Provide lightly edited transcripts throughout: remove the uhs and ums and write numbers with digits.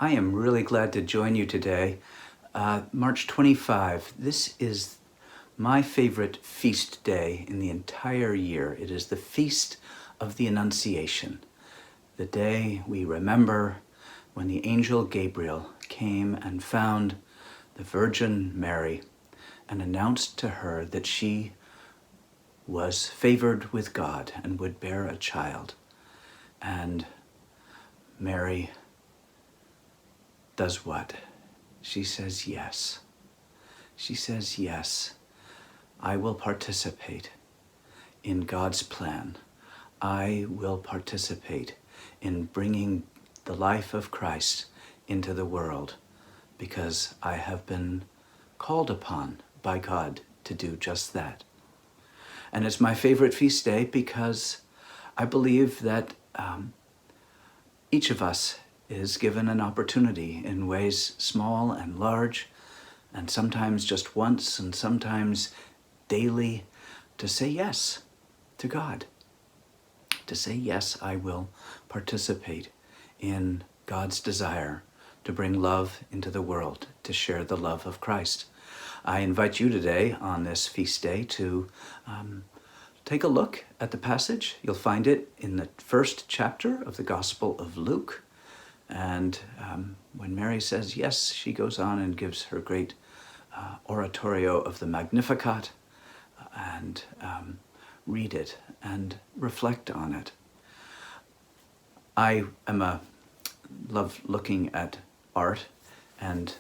I am really glad to join you today. March 25, this is my favorite feast day in the entire year. It is the Feast of the Annunciation, the day we remember when the angel Gabriel came and found the Virgin Mary and announced to her that she was favored with God and would bear a child. And Mary does what? She says yes. She says yes. I will participate in God's plan. I will participate in bringing the life of Christ into the world because I have been called upon by God to do just that. And it's my favorite feast day because I believe that each of us is given an opportunity in ways small and large, and sometimes just once and sometimes daily, to say yes to God. To say, yes, I will participate in God's desire to bring love into the world, to share the love of Christ. I invite you today on this feast day to take a look at the passage. You'll find it in the first chapter of the Gospel of Luke. And when Mary says yes, she goes on and gives her great oratorio of the Magnificat, and read it and reflect on it. I love looking at art, and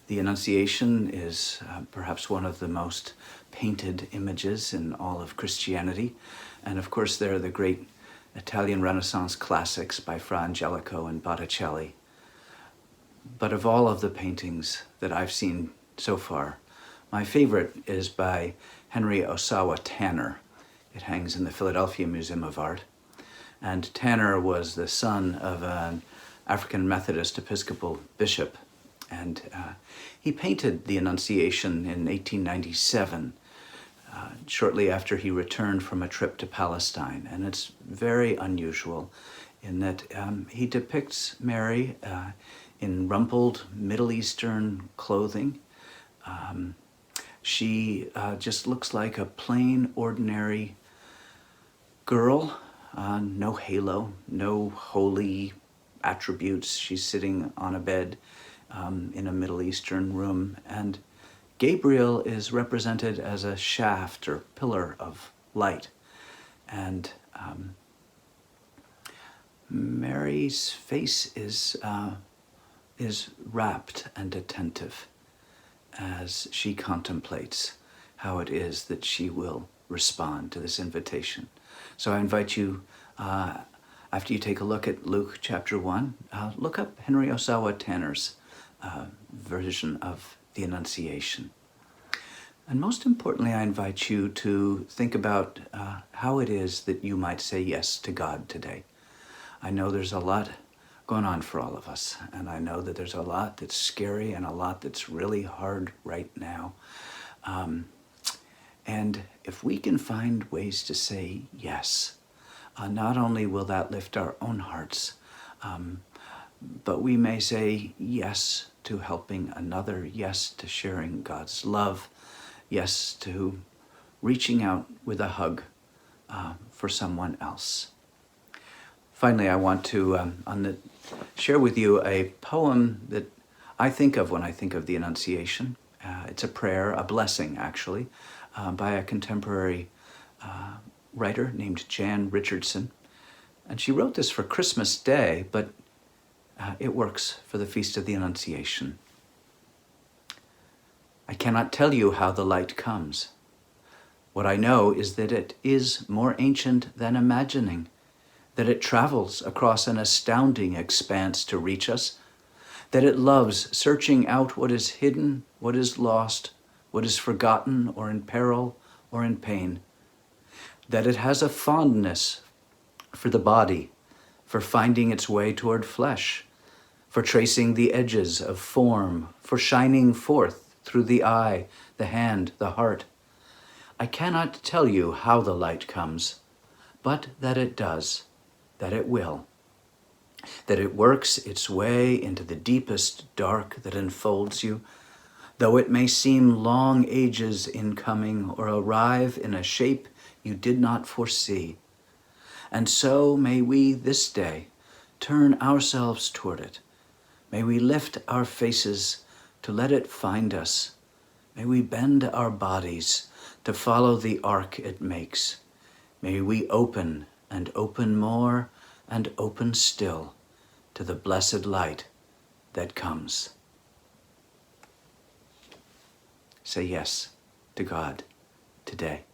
the Annunciation is perhaps one of the most painted images in all of Christianity. And of course, there are the great Italian Renaissance classics by Fra Angelico and Botticelli. But of all of the paintings that I've seen so far, my favorite is by Henry Osawa Tanner. It hangs in the Philadelphia Museum of Art. And Tanner was the son of an African Methodist Episcopal bishop. And he painted the Annunciation in 1897, shortly after he returned from a trip to Palestine. And it's very unusual in that he depicts Mary in rumpled Middle Eastern clothing. She just looks like a plain, ordinary girl, no halo, no holy attributes. She's sitting on a bed in a Middle Eastern room, and Gabriel is represented as a shaft or pillar of light. And Mary's face is rapt and attentive as she contemplates how it is that she will respond to this invitation. So I invite you, after you take a look at Luke chapter 1, look up Henry Osawa Tanner's version of the Annunciation. And most importantly, I invite you to think about how it is that you might say yes to God today. I know there's a lot going on for all of us, and I know that there's a lot that's scary and a lot that's really hard right now. And if we can find ways to say yes, not only will that lift our own hearts, but we may say yes to helping another, yes to sharing God's love, yes to reaching out with a hug for someone else. Finally, I want to share with you a poem that I think of when I think of the Annunciation. It's a prayer, a blessing actually, by a contemporary writer named Jan Richardson. And she wrote this for Christmas Day, but it works for the Feast of the Annunciation. I cannot tell you how the light comes. What I know is that it is more ancient than imagining, that it travels across an astounding expanse to reach us, that it loves searching out what is hidden, what is lost, what is forgotten or in peril or in pain, that it has a fondness for the body, for finding its way toward flesh, for tracing the edges of form, for shining forth through the eye, the hand, the heart. I cannot tell you how the light comes, but that it does, that it will, that it works its way into the deepest dark that enfolds you, though it may seem long ages in coming or arrive in a shape you did not foresee. And so may we this day turn ourselves toward it. May we lift our faces to let it find us. May we bend our bodies to follow the arc it makes. May we open and open more and open still to the blessed light that comes. Say yes to God today.